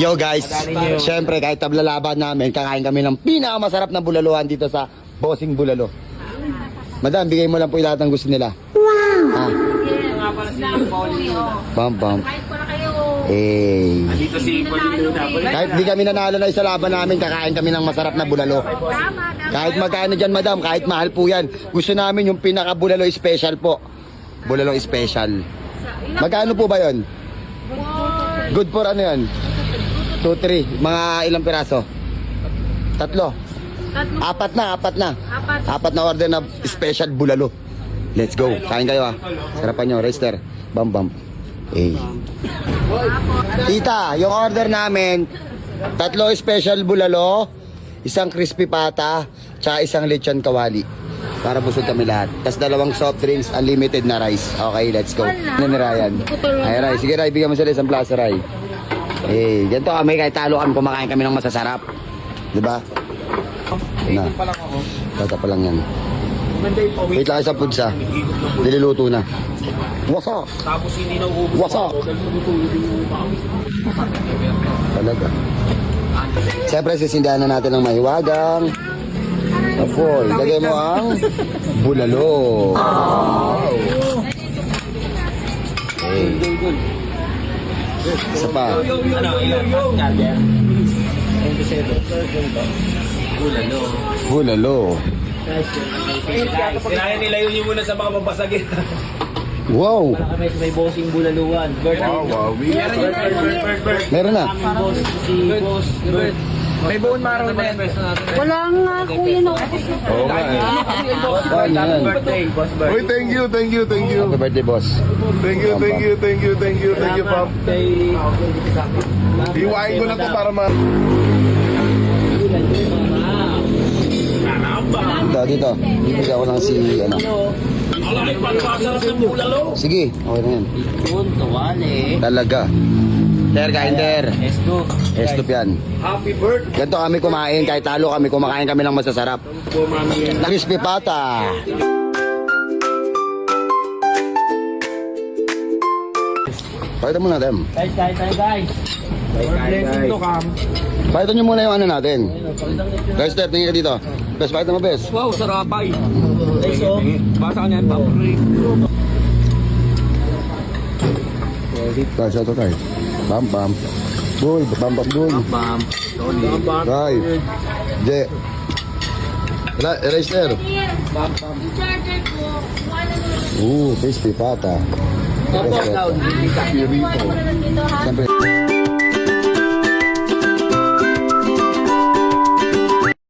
Yo guys, syempre kahit tablalaban namin, kakain kami ng pinakamasarap na bulaluhan dito sa Bossing Bulalo. Madam, bigay mo lang po lahat ng gusto nila. Wow! Bam bam. Eh. Dito si Polito na. Kahit di kami nanalo na sa laban namin, kakain kami ng masarap na bulalo. Kahit magkano dyan, madam, kahit mahal po yan. Gusto namin yung pinaka bulalo special po. Bulalo special. Magkano po ba yon? Good for ano yan? 2, 3. Mga ilang piraso? 3. Apat na. Apat na order na special bulalo. Let's go. Kain kayo ah. Sarapan nyo. Rester. Bam bam. Eh. Tita, yung order namin, 3 special bulalo, 1 crispy pata, tsaka 1 lechon kawali. Para busog kami lahat. Tapos 2 soft drinks, unlimited na rice. Okay, let's go. Ano ni Ryan? Ay, Ray. Sige, Ray. Bigyan mo sila 1 plaza, Ray. Eh, ganito kami. Kahit talo kami, kumakain kami ng masasarap. Diba? Na. Tata pa lang yan. Wait lang sa food sa. Niluluto na. Wasa. Tapos hindi na ubus. Wasa. Talaga. Siyempre, sisindahan na natin ng mahiwagang. Apoy, lagay mo ang bulalo. Okay. Isa pa. Ano, ilang charger? 27. Bulalo. Bulalo. Kailangan nilayo niyo muna sa mga mabasagin. Wow. Kami may bossing bulaluan. Wow. Meron na. Boss, si boss, Bert. May bone marrow na yan. Wala nga kuya na. Oo nga eh. Yan. Birthday, boss Bert. Uy, thank you. Happy birthday, boss. Thank you, Pam. Kay... Iwain ko na to para ma... Dito. Bibigyan ko lang si, ano. Sige, okay na yan. Yun, tuwali. Talaga. Ter, kain ter. Esto. Estop yan. Happy birthday. Ganito kami kumain, kahit talo kami, kumakain kami ng masasarap. Crispy pata. Pakita mo natin. Guys, guys. Blessing to come. Pakita nyo muna yung ano natin. Guys, Ter, tingin ka dito. Bes, pakita mo, Bes. Wow, sarapay. Guys, oh. Basa ka niyan, Pam. Guys, ito tayo. Bam, bam. Boy, bam, bam, boy. Bam. Guy. Je. Eraser. Charger ko. Crispy pata. Tapos down. Wala lang dito ha. Siyempre.